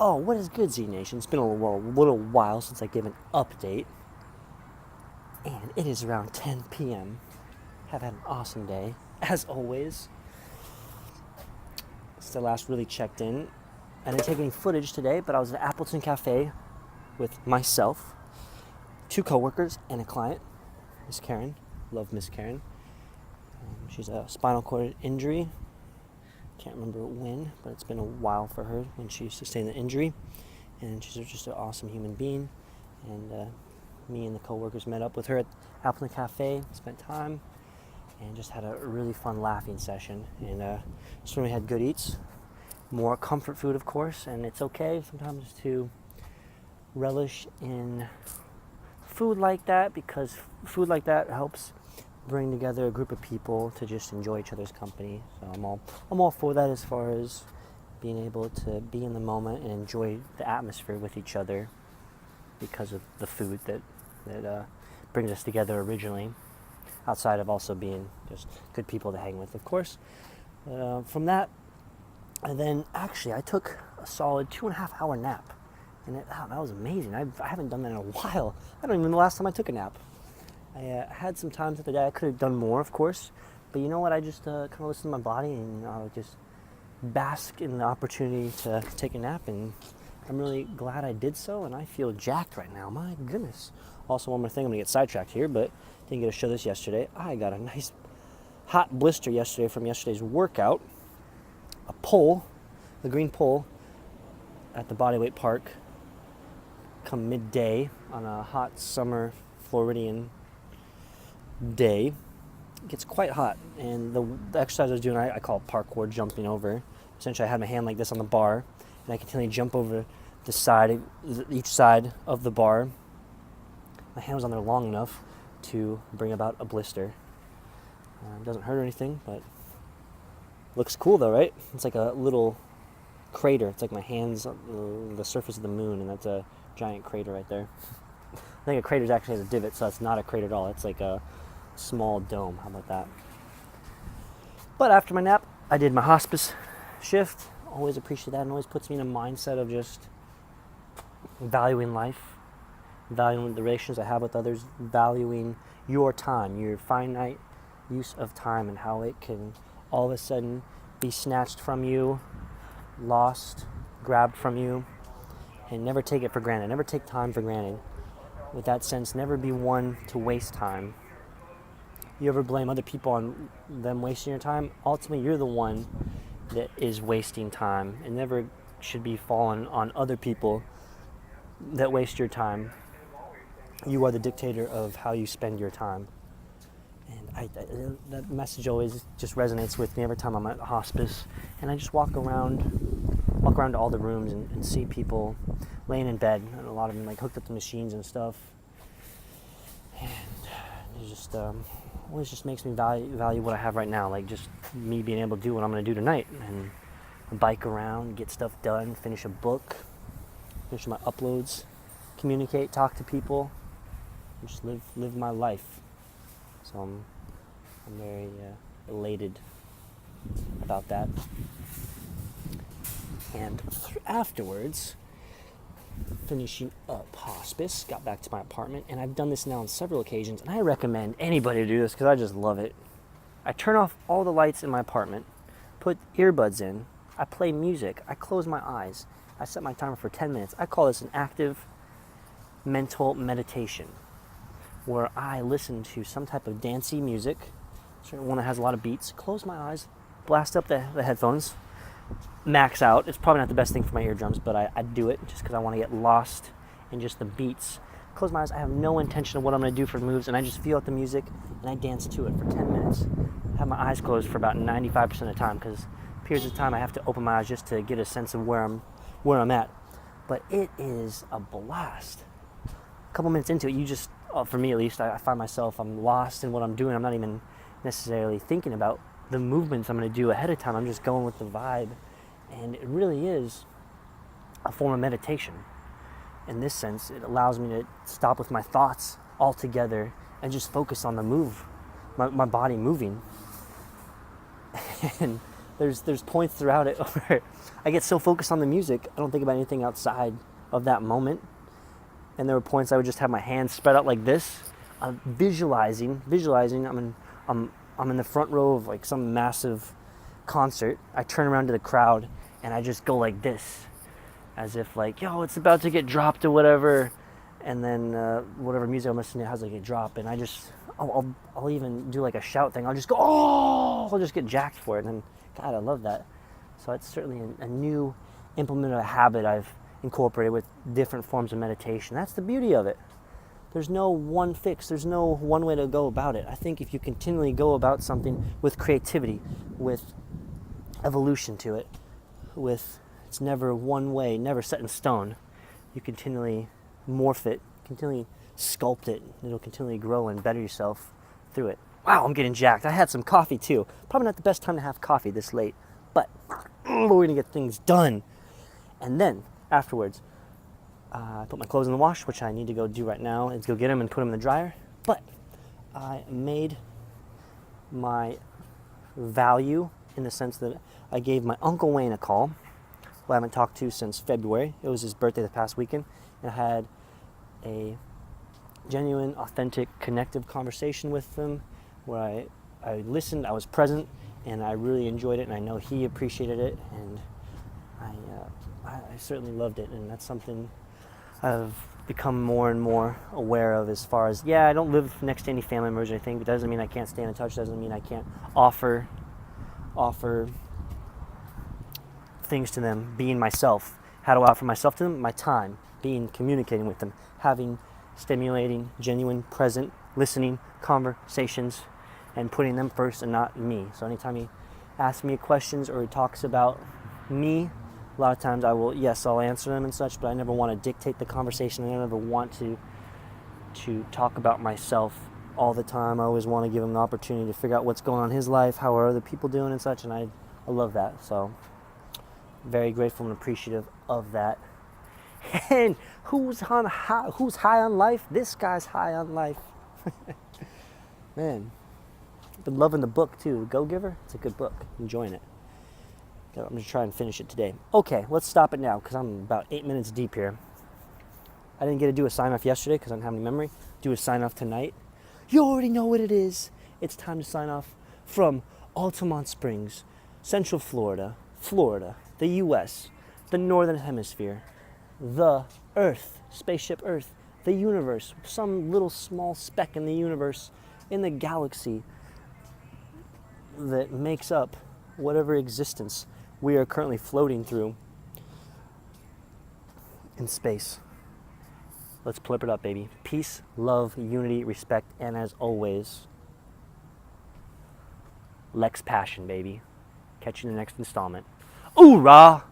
Oh, what is good, Z Nation? It's been a little while since I gave an update, and it is around 10 p.m. Have had an awesome day, as always. It's the last really checked in. I didn't take any footage today, but I was at Appleton Cafe with myself, 2 coworkers, and a client, Miss Karen. Love Miss Karen. She's a spinal cord injury. Can't remember when, but it's been a while for her when she sustained the injury. And she's just an awesome human being. And me and the coworkers met up with her at Appleton Cafe, spent time, and just had a really fun laughing session. And just really had good eats. More comfort food, of course, and it's okay sometimes to relish in food like that, because food like that helps bring together a group of people to just enjoy each other's company. So I'm all for that, as far as being able to be in the moment and enjoy the atmosphere with each other because of the food that brings us together originally, outside of also being just good people to hang with, of course. From that, and then actually I took a solid 2.5 hour nap, and that was amazing. I haven't done that in a while. I don't even know the last time I took a nap. I had some times at the day I could have done more, of course, but you know what? I just kind of listened to my body, and just bask in the opportunity to take a nap, and I'm really glad I did so, and I feel jacked right now. My goodness. Also, one more thing, I'm going to get sidetracked here, but didn't get to show this yesterday. I got a nice hot blister yesterday from yesterday's workout. A pole, the green pole, at the Bodyweight Park come midday on a hot summer Floridian day. It gets quite hot, and the exercise I was doing, I call it parkour, jumping over. Essentially, I had my hand like this on the bar, and I continually jump over each side of the bar. My hand was on there long enough to bring about a blister. It doesn't hurt or anything, but looks cool though, right? It's like a little crater. It's like my hand's on the surface of the moon, and that's a giant crater right there. I think a crater actually has a divot, so it's not a crater at all. It's like a small dome. How about that? But after my nap, I did my hospice shift. Always appreciate that, and always puts me in a mindset of just valuing life, valuing the relations I have with others, valuing your time, your finite use of time, and how it can all of a sudden be snatched from you, lost, grabbed from you, and never take it for granted. Never take time for granted. With that sense, never be one to waste time. You ever blame other people on them wasting your time? Ultimately, you're the one that is wasting time. It never should be fallen on other people that waste your time. You are the dictator of how you spend your time. And that message always just resonates with me every time I'm at hospice. And I just walk around to all the rooms and see people laying in bed, and a lot of them like hooked up to machines and stuff. And it just always just makes me value what I have right now, like just me being able to do what I'm going to do tonight, and bike around, get stuff done, finish a book, finish my uploads, communicate, talk to people, just live my life. So I'm very elated about that. And afterwards, finishing up hospice, got back to my apartment, and I've done this now on several occasions, and I recommend anybody to do this because I just love it. I turn off all the lights in my apartment, put earbuds in, I play music, I close my eyes, I set my timer for 10 minutes. I call this an active mental meditation, where I listen to some type of dancey music, one that has a lot of beats, close my eyes, blast up the headphones, max out. It's probably not the best thing for my eardrums, but I do it just because I want to get lost in just the beats. Close my eyes. I have no intention of what I'm going to do for moves, and I just feel out the music, and I dance to it for 10 minutes. I have my eyes closed for about 95% of the time, because periods of time I have to open my eyes just to get a sense of where I'm at. But it is a blast. A couple minutes into it, you just, for me at least, I find myself, I'm lost in what I'm doing. I'm not even necessarily thinking about the movements I'm going to do ahead of time. I'm just going with the vibe. And it really is a form of meditation. In this sense, it allows me to stop with my thoughts altogether and just focus on the move, my body moving. And there's points throughout it where I get so focused on the music, I don't think about anything outside of that moment. And there were points I would just have my hands spread out like this, visualizing. I'm in the front row of like some massive concert. I turn around to the crowd and I just go like this, as if like, yo, it's about to get dropped or whatever. And then whatever music I'm listening to has like a drop, and I'll even do like a shout thing. I'll just go, oh, I'll just get jacked for it. And God, I love that. So it's certainly a new implement of a habit I've incorporated with different forms of meditation. That's the beauty of it. There's no one fix. There's no one way to go about it. I think if you continually go about something with creativity, with evolution to it, with it's never one way, never set in stone, you continually morph it, continually sculpt it. It'll continually grow and better yourself through it. Wow, I'm getting jacked. I had some coffee too. Probably not the best time to have coffee this late, but we're gonna get things done. And then afterwards, I put my clothes in the wash, which I need to go do right now. Is go get them and put them in the dryer. But I made my value in the sense that I gave my Uncle Wayne a call, who I haven't talked to since February. It was his birthday this past weekend, and I had a genuine, authentic, connective conversation with him where I listened, I was present, and I really enjoyed it, and I know he appreciated it, and I certainly loved it, and that's something I've become more and more aware of as far as, I don't live next to any family members or anything, but that doesn't mean I can't stay in touch, doesn't mean I can't offer things to them, being myself. How do I offer myself to them? My time, communicating with them, having stimulating, genuine, present, listening conversations, and putting them first and not me. So anytime he asks me questions or he talks about me, a lot of times I'll answer them and such, but I never want to dictate the conversation. I never want to talk about myself all the time. I always want to give him the opportunity to figure out what's going on in his life, how are other people doing and such, and I love that. So very grateful and appreciative of that. And who's high on life? This guy's high on life. Man, I've been loving the book too. Go Giver. It's a good book. Enjoying it. I'm going to try and finish it today. Okay, let's stop it now because I'm about 8 minutes deep here. I didn't get to do a sign-off yesterday because I don't have any memory. Do a sign-off tonight. You already know what it is. It's time to sign off from Altamont Springs, Central Florida, the U.S., the Northern Hemisphere, the Earth, spaceship Earth, the universe, some little small speck in the universe, in the galaxy that makes up whatever existence we are currently floating through in space. Let's flip it up, baby. Peace, love, unity, respect, and as always, Lex Passion, baby. Catch you in the next installment. Hoorah!